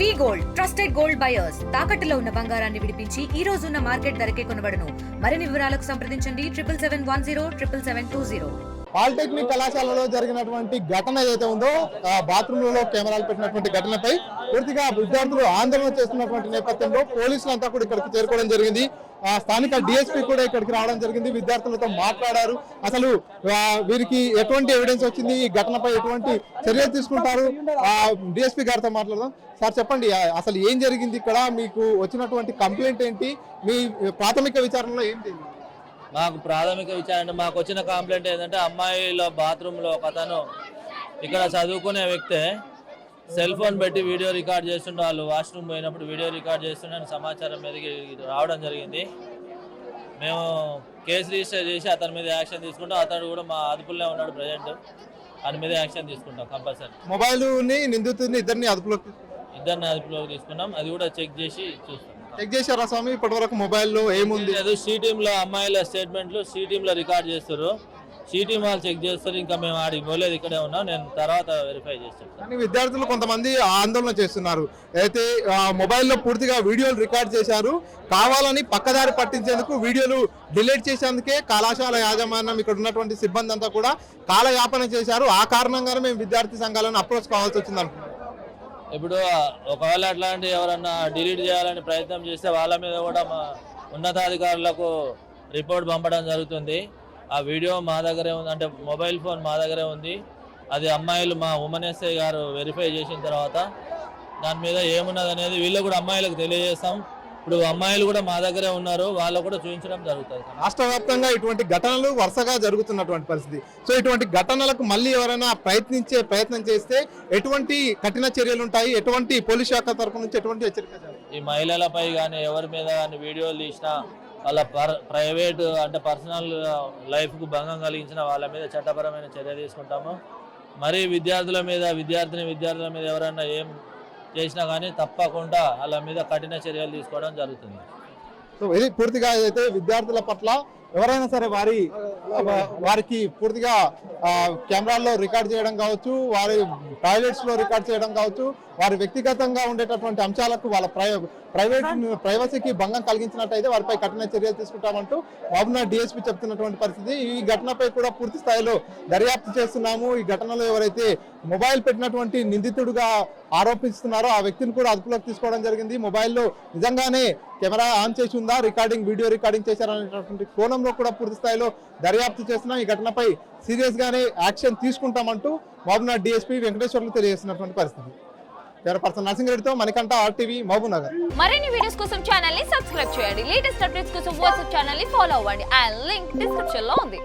వి gold trusted gold buyers తాకట్టులో ఉన్న బంగారాన్ని విడిపించి ఈ రోజు ఉన్న మార్కెట్ ధరకే కొనబడును. మరిన్ని వివరాలకు సంప్రదించండి 7771077720. పాలిటెక్నిక్ కళాశాలలో జరిగినటువంటి ఘటన ఏదైతే ఉందో బాత్రూంలలో కెమెరాలు పెట్టినటువంటి ఘటనపై పూర్తిగా విద్యార్థులు ఆందోళన చేస్తున్నటువంటి నేపథ్యంలో పోలీసులంతా కూడా ఇక్కడికి చేరుకోవడం జరిగింది. స్థానిక డిఎస్పీ కూడా ఇక్కడికి రావడం జరిగింది. విద్యార్థులతో మాట్లాడారు. అసలు వీరికి ఎటువంటి ఎవిడెన్స్ వచ్చింది, ఈ ఘటనపై ఎటువంటి చర్యలు తీసుకుంటారు, డిఎస్పీ గారితో మాట్లాడదాం. సార్ చెప్పండి, అసలు ఏం జరిగింది ఇక్కడ, మీకు వచ్చినటువంటి కంప్లైంట్ ఏంటి, మీ ప్రాథమిక విచారణలో ఏంటి? మాకు ప్రాథమిక విచారణ మాకు వచ్చిన కంప్లైంట్ ఏంటంటే అమ్మాయిల బాత్రూంలో ఒక అతను ఇక్కడ చదువుకునే వ్యక్తే సెల్ ఫోన్ పెట్టి వీడియో రికార్డ్ చేస్తుంటే వాళ్ళు వాష్రూమ్ పోయినప్పుడు వీడియో రికార్డ్ చేస్తుండని సమాచారం మీదకి రావడం జరిగింది. మేము కేసు రిజిస్టర్ చేసి అతని మీద యాక్షన్ తీసుకుంటాం. అతడు కూడా మా అదుపులోనే ఉన్నాడు ప్రజెంట్. అతని మీద యాక్షన్ తీసుకుంటాం కంపల్సరీ. మొబైల్ని నిందితుడిని ఇద్దరిని అదుపులోకి తీసుకున్నాం. అది కూడా చెక్ చేసి చూస్తాం. చెక్ చేశారా స్వామి? ఇప్పటి వరకు మొబైల్లో ఏముంది? సి టీంలో అమ్మాయిల స్టేట్మెంట్లు సి టీంలో రికార్డ్ చేస్తారు. సి టీం వాళ్ళు చెక్ చేస్తారు. ఇంకా మేము ఆడికి పోలేదు, ఇక్కడే ఉన్నాం. నేను తర్వాత వెరిఫై చేసి చెప్తాను. కానీ విద్యార్థులు కొంతమంది ఆందోళన చేస్తున్నారు. అయితే మొబైల్లో పూర్తిగా వీడియోలు రికార్డ్ చేశారు, కావాలని పక్కదారి పట్టించేందుకు వీడియోలు డిలీట్ చేసేందుకే కళాశాల యాజమాన్యం ఇక్కడ ఉన్నటువంటి సిబ్బంది అంతా కూడా కాలయాపన చేశారు. ఆ కారణంగానే మేము విద్యార్థి సంఘాలను అప్రోచ్ కావాల్సి వచ్చింది అనుకుంటున్నాం. ఇప్పుడు ఒకవేళ అట్లాంటి ఎవరన్నా డిలీట్ చేయాలని ప్రయత్నం చేస్తే వాళ్ళ మీద కూడా మా ఉన్నతాధికారులకు రిపోర్ట్ పంపడం జరుగుతుంది. ఆ వీడియో మా దగ్గరే ఉంది, అంటే మొబైల్ ఫోన్ మా దగ్గరే ఉంది. అది అమ్మాయిలు మా ఉమెన్ ఎస్ఐ గారు వెరిఫై చేసిన తర్వాత దాని మీద ఏమున్నది అనేది వీళ్ళు కూడా అమ్మాయిలకు తెలియజేస్తాం. ఇప్పుడు అమ్మాయిలు కూడా మా దగ్గరే ఉన్నారు, వాళ్ళు కూడా చూపించడం జరుగుతుంది. రాష్ట్ర వ్యాప్తంగా ఇటువంటి ఘటనలు వరుసగా జరుగుతున్నటువంటి పరిస్థితి. సో ఇటువంటి ఘటనలకు మళ్ళీ ఎవరైనా ప్రయత్నం చేస్తే ఎటువంటి కఠిన చర్యలు ఉంటాయి, ఎటువంటి పోలీస్ శాఖ తరఫు నుంచి ఎటువంటి హెచ్చరిక? ఈ మహిళలపై కానీ ఎవరి మీద కానీ వీడియోలు తీసినా, వాళ్ళ ప్రైవేట్ అంటే పర్సనల్ లైఫ్కు భంగం కలిగించిన వాళ్ళ మీద చట్టపరమైన చర్య తీసుకుంటాము. మరి విద్యార్థుల మీద ఎవరైనా ఏం చేసినా కానీ తప్పకుండా వాళ్ళ మీద కఠిన చర్యలు తీసుకోవడం జరుగుతుంది. సో ఇది పూర్తిగా అయితే విద్యార్థుల పట్ల ఎవరైనా సరే వారికి పూర్తిగా కెమెరాల్లో రికార్డ్ చేయడం కావచ్చు, వారి టాయిలెట్స్లో రికార్డ్ చేయడం కావచ్చు, వారి వ్యక్తిగతంగా ఉండేటటువంటి అంశాలకు వాళ్ళ ప్రైవసీకి భంగం కలిగించినట్టయితే వారిపై కఠిన చర్యలు తీసుకుంటామంటూ మహబూబ్నగర్ డిఎస్పీ చెప్తున్నటువంటి పరిస్థితి. ఈ ఘటనపై కూడా పూర్తి స్థాయిలో దర్యాప్తు చేస్తున్నాము. ఈ ఘటనలో ఎవరైతే మొబైల్ పెట్టినటువంటి నిందితుడుగా ఆరోపిస్తున్నారో ఆ వ్యక్తిని కూడా అదుపులోకి తీసుకోవడం జరిగింది. మొబైల్లో నిజంగానే కెమెరా ఆన్ చేసి ఉందా, వీడియో రికార్డింగ్ చేశారనేటటువంటి కోణంలో కూడా పూర్తి స్థాయిలో దర్యాప్తు చేస్తున్నాం. ఈ ఘటనపై సీరియస్ గానే యాక్షన్ తీసుకుంటామంటూ మహబూబ్నగర్ డిఎస్పీ వెంకటేశ్వర్లు తెలియజేస్తున్నటువంటి పరిస్థితి. పర్సన్ నరసింహరెడ్డితో మణికంఠ, RTV, మహబూబ్నగర్. మరిన్ని వీడియోస్ కోసం ఛానల్ ని సబ్స్క్రైబ్ చేయండి. లేటెస్ట్ అప్డేట్స్ కోసం వాట్సాప్ ఛానల్ ని ఫాలో అవ్వండి. ఆ లింక్ డిస్క్రిప్షన్ లో ఉంది.